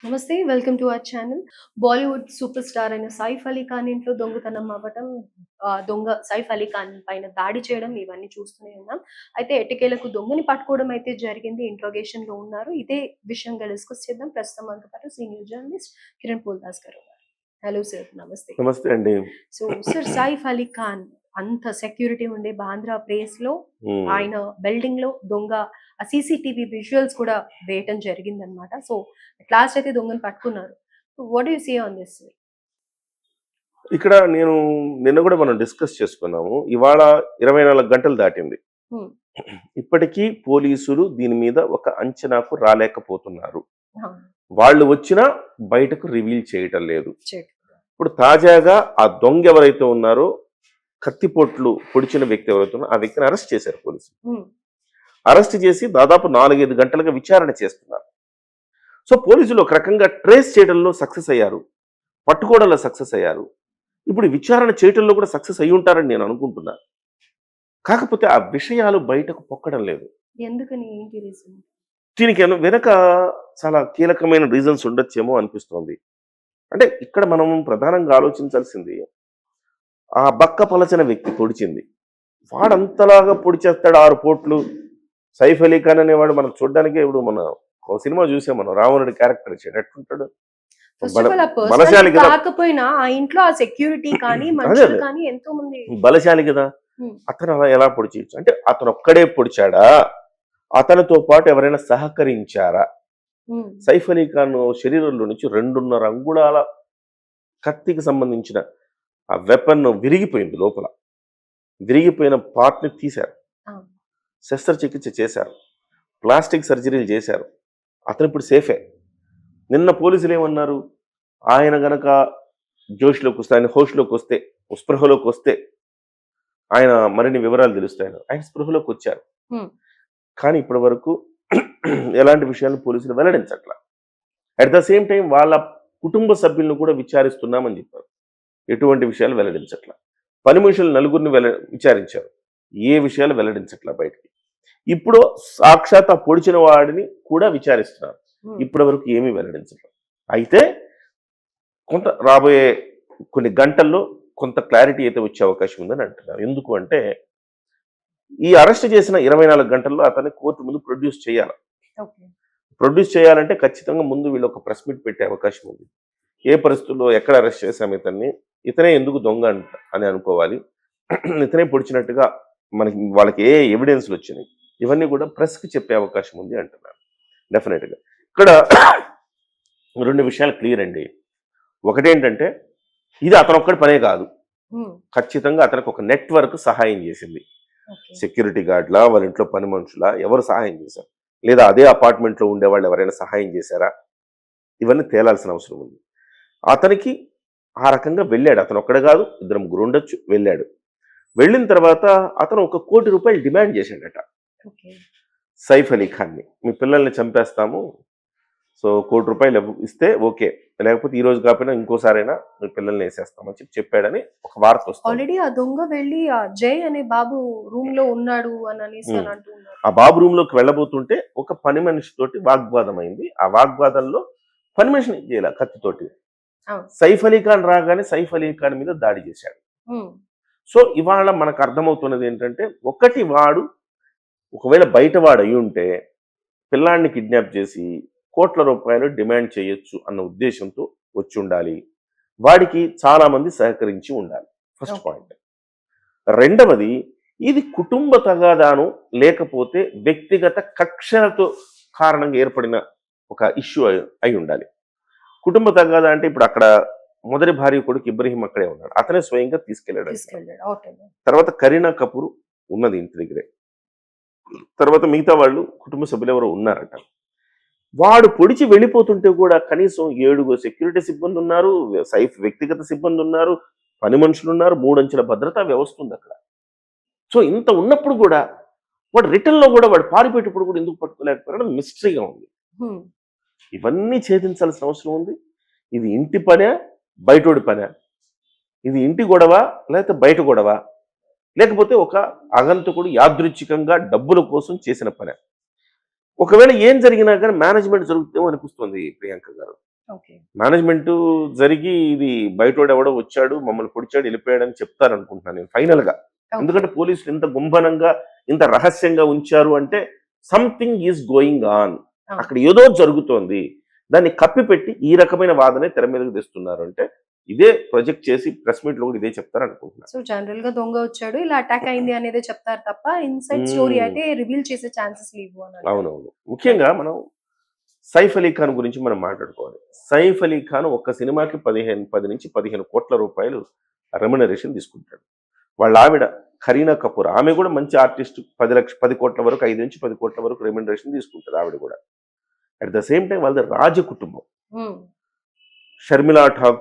నమస్తే. Welcome to our channel. Bollywood super star అయిన సైఫ్ అలీ ఖాన్ ఇంట్లో దొంగతనం అవ్వటం, దొంగ సైఫ్ అలీ ఖాన్ పైన దాడి చేయడం ఇవన్నీ చూస్తూనే ఉన్నాం. అయితే ఎట్టకేలకు దొంగని పట్టుకోవడం అయితే జరిగింది. ఇంట్రోగేషన్‌లో ఉన్నారు. ఇదే విషయంగా డిస్కస్ చేద్దాం. ప్రస్తుతం మనతో పాటు సీనియర్ జర్నలిస్ట్ కిరణ్ పూల్దాస్ గారు ఉన్నారు. Hello sir. నమస్తే. నమస్తే అండి. సో సార్, సైఫ్ అలీ ఖాన్ అంత సెక్యూరిటీ ఉండే బాంద్రా ప్లేస్‌లో ఆయన బిల్డింగ్‌లో దొంగ సీసీటీవీ విజువల్స్ కూడా వేయటం జరిగిందనమాట. సో అట్ లాస్ట్ అయితే దొంగని పట్టుకున్నారు. What do you say on this? ఇక్కడ నిన్న కూడా మనం డిస్కస్ చేసుకున్నాము. ఇవాళ 24 గంటలు దాటింది. హ్మ్. ఇప్పటికీ పోలీసులు దీని మీద ఒక అంచనాకు రాలేకపోతున్నారు. అవును. వాళ్ళు వచ్చినా బయటకు రివీల్ చేయటం లేదు. చెక్. ఇప్పుడు తాజాగా ఆ దొంగ ఎవరైతే ఉన్నారో, కత్తిపోట్లు పొడిచిన వ్యక్తి ఎవరైతే ఉన్నారో ఆ వ్యక్తిని అరెస్ట్ చేశారు పోలీసులు. హ్మ్. అరెస్ట్ చేసి దాదాపు 4-5 గంటలుగా విచారణ చేస్తున్నారు. సో పోలీసులు ఒక రకంగా ట్రేస్ చేయడంలో సక్సెస్ అయ్యారు, పట్టుకోవడంలో సక్సెస్ అయ్యారు. ఇప్పుడు విచారణ చేయటంలో కూడా సక్సెస్ అయి ఉంటారని నేను అనుకుంటున్నా. కాకపోతే ఆ విషయాలు బయటకు పొక్కడం లేదు. ఎందుకని? ఏంటి రీజన్? దీనికి వెనక చాలా కీలకమైన రీజన్స్ ఉండొచ్చేమో అనిపిస్తోంది. అంటే ఇక్కడ మనం ప్రధానంగా ఆలోచించాల్సింది, ఆ బక్క పలచన వ్యక్తి పొడిచింది. వాడంతలాగా పొడిచేస్తాడు 6 పోట్లు. సైఫ్ అలీ ఖాన్ అనేవాడు మనం చూడడానికి, ఇప్పుడు మన ఒక సినిమా చూసాం మనం, రావణుడి క్యారెక్టర్ ఇచ్చాడు. ఎట్లుంటాడు? ఫస్ట్ ఆఫ్ ఆల్ ఆ బలశాలి పర్సనాలిటీ కదా. కాకపోయినా ఆ ఇంట్లో ఆ సెక్యూరిటీ కానీ అదే మనుషులు అదే కానీ ఎంతో మంది. బలశాలి కదా. హ్మ్. అతను అలా ఎలా పొడిచేయచ్చు అంటే, అతను ఒక్కడే పొడిచాడా, అతనితో పాటు ఎవరైనా సహకరించారా? హ్మ్. సైఫ్ అలీ ఖాన్ శరీరంలో నుంచి 2.5 అంగుళాల కత్తికి సంబంధించిన ఆ వెపన్ విరిగిపోయింది లోపల. విరిగిపోయిన పార్ట్ని తీశారు, అవును. శస్త్రచికిత్స చేశారు, ప్లాస్టిక్ సర్జరీలు చేశారు. అతను ఇప్పుడు సేఫే. నిన్న పోలీసులు ఏమన్నారు, ఆయన గనక జోష్లోకి వస్తే, ఆయన హోష్లోకి వస్తే, స్పృహలోకి వస్తే ఆయన మరిన్ని వివరాలు తెలుస్తాయని. ఆయన స్పృహలోకి వచ్చారు. హ్మ్. కానీ ఇప్పటి వరకు ఎలాంటి విషయాలను పోలీసులు వెల్లడించట్లా. అట్ ద సేమ్ టైం వాళ్ళ కుటుంబ సభ్యులను కూడా విచారిస్తున్నామని చెప్పారు. ఎటువంటి విషయాలు వెల్లడించట్లా. పని మనుషులు 4గురిని విచారించారు. ఏ విషయాలు వెల్లడించట్లా బయటికి. ఇప్పుడు సాక్షాత్ ఆ పొడిచిన వాడిని కూడా విచారిస్తున్నారు. హ్మ్. ఇప్పటి వరకు ఏమీ వెల్లడించట్లేదు. అయితే కొంత రాబోయే కొన్ని గంటల్లో కొంత క్లారిటీ అయితే వచ్చే అవకాశం ఉందని అంటున్నారు. ఎందుకు అంటే, ఈ అరెస్ట్ చేసిన 24 గంటల్లో అతన్ని కోర్టు ముందు ప్రొడ్యూస్ చేయాలి. ఓకే. ప్రొడ్యూస్ చేయాలంటే ఖచ్చితంగా ముందు వీళ్ళు ఒక ప్రెస్ మీట్ పెట్టే అవకాశం ఉంది. ఏ పరిస్థితుల్లో ఎక్కడ అరెస్ట్ చేశాం ఇతన్ని, ఇతనే ఎందుకు దొంగ అని అనుకోవాలి, ఇతనే పొడిచినట్టుగా వాళ్ళకి ఏ ఎవిడెన్స్లు వచ్చినాయి, ఇవన్నీ కూడా ప్రెస్కి చెప్పే అవకాశం ఉంది అంటున్నారు. డెఫినెట్గా ఇక్కడ 2 విషయాలు క్లియర్ అండి. ఒకటేంటంటే, ఇది అతను ఒక్కడి పనే కాదు. హ్మ్. ఖచ్చితంగా అతనికి ఒక నెట్వర్క్ సహాయం చేసింది. ఓకే. సెక్యూరిటీ గార్డ్లా, వాళ్ళ ఇంట్లో పని మనుషులా, ఎవరు సహాయం చేశారు, లేదా అదే అపార్ట్మెంట్లో ఉండేవాళ్ళు ఎవరైనా సహాయం చేశారా, ఇవన్నీ తేలాల్సిన అవసరం ఉంది. అతనికి ఆ రకంగా వెళ్ళాడు. అతను ఒక్కడే కాదు, 2-3 ఉండొచ్చు. వెళ్ళాడు. వెళ్ళిన తర్వాత అతను ₹1 కోటి డిమాండ్ చేశాడట ఓకే. సైఫ్ అలీ ఖాన్ని. మీ పిల్లల్ని చంపేస్తాము, సో ₹1 కోటి ఇస్తే ఓకే, లేకపోతే ఈ రోజు కాకపోయినా ఇంకోసారైనా మీ పిల్లల్ని వేసేస్తామని చెప్పాడని ఒక వార్త వస్తుంది. ఆల్రెడీ ఆ దొంగ వెళ్ళి ఆ జై అనే బాబు రూమ్ లో ఉన్నాడు అని అనేసి అని అంటూ ఉన్నారు. ఆ బాబు రూమ్ లోకి వెళ్ళబోతుంటే ఒక పని మనిషితోటి వాగ్వాదం అయింది. ఆ వాగ్వాదంలో పని మనిషిని చేయాల కత్తితోటి. అవును. సైఫ్ అలీ ఖాన్ రాగానే సైఫ్ అలీ ఖాన్ మీద దాడి చేశాడు. హ్మ్. సో ఇవాళ మనకు అర్థమవుతున్నది ఏంటంటే, వాడు ఒకవేళ బయట వాడు అయి ఉంటే పిల్లాన్ని కిడ్నాప్ చేసి ₹1 కోట్ల డిమాండ్ చేయొచ్చు అన్న ఉద్దేశంతో వచ్చి ఉండాలి. వాడికి చాలా మంది సహకరించి ఉండాలి. First okay. పాయింట్. రెండవది, ఇది కుటుంబ తగాదాను లేకపోతే వ్యక్తిగత కక్షలతో కారణంగా ఏర్పడిన ఒక ఇష్యూ అయి ఉండాలి. కుటుంబ తగాదా అంటే, ఇప్పుడు అక్కడ మొదటి భార్య కొడుకు ఇబ్రహీం అక్కడే ఉన్నాడు. అతనే స్వయంగా తీసుకెళ్ళాడు. తీసుకెళ్ళాడు. తర్వాత కరీనా కపూర్ ఉన్నది ఇంటి దగ్గరే. తర్వాత మిగతా వాళ్ళు కుటుంబ సభ్యులు ఎవరో ఉన్నారట. వాడు పొడిచి వెళ్ళిపోతుంటే కూడా కనీసం 7 సెక్యూరిటీ సిబ్బంది ఉన్నారు, సైఫ్ వ్యక్తిగత సిబ్బంది ఉన్నారు, పని మనుషులు ఉన్నారు, 3 అంచెల భద్రతా వ్యవస్థ ఉంది అక్కడ. సో ఇంత ఉన్నప్పుడు కూడా వాడు రిటర్న్లో కూడా వాడు పారిపోయేటప్పుడు కూడా ఎందుకు పట్టుకోలేకపోయాడు మిస్టరీగా ఉంది. హ్మ్. ఇవన్నీ ఛేదించాల్సిన అవసరం ఉంది. ఇది ఇంటి పనే, బయటోడి పనే? ఇది ఇంటి గొడవ, లేకపోతే బయట గొడవ, లేకపోతే ఒక ఆగంతకుడు యాదృచ్ఛికంగా డబ్బుల కోసం చేసిన పనే? ఒకవేళ ఏం జరిగినా కానీ మేనేజ్మెంట్ జరుగుతుందేమో అనిపిస్తుంది ప్రియాంక గారు. ఓకే. మేనేజ్మెంట్ జరిగి ఇది బయటోడు ఎవడో వచ్చాడు మమ్మల్ని పొడిచాడు వెళ్ళిపోయాడు అని చెప్తారు అనుకుంటున్నాను నేను ఫైనల్ గా. ఎందుకంటే పోలీసులు ఇంత గుంభనంగా ఇంత రహస్యంగా ఉంచారు అంటే సంథింగ్ ఈజ్ గోయింగ్ ఆన్, అక్కడ ఏదో జరుగుతోంది. దాన్ని కప్పిపెట్టి ఈ రకమైన వాదనే తెర మీదకి తెస్తున్నారు అంటే ఇదే ప్రొజెక్ట్ చేసి ప్రెస్ మీట్ లో కూడా ఇదే చెప్తారు అనుకుంటున్నాను. సో జనరల్ గా దొంగ వచ్చాడు ఇలా అటాక్ అయింది అనేది చెప్తారు తప్ప ఇన్సైడ్ స్టోరీ అయితే రివీల్ చేసే ఛాన్సెస్ లేవు అని అంటారు. అవునవును. ముఖ్యంగా మనం సైఫ్ అలీ ఖాన్ గురించి మనం మాట్లాడుకోవాలి. సైఫ్ అలీ ఖాన్ ఒక్క సినిమాకి 10 నుంచి 15 కోట్ల రూపాయలు రెమ్యునరేషన్ తీసుకుంటాడు. వాళ్ళ ఆవిడ కరీనా కపూర్, ఆమె కూడా మంచి ఆర్టిస్ట్, 10 కోట్ల వరకు 5 నుంచి 10 కోట్ల వరకు రెమ్యునరేషన్ తీసుకుంటారు ఆవిడ కూడా. అట్ ద సేమ్ టైం వాళ్ళది రాజ కుటుంబం. ఉమ్. షర్మిలా ఠాకూర్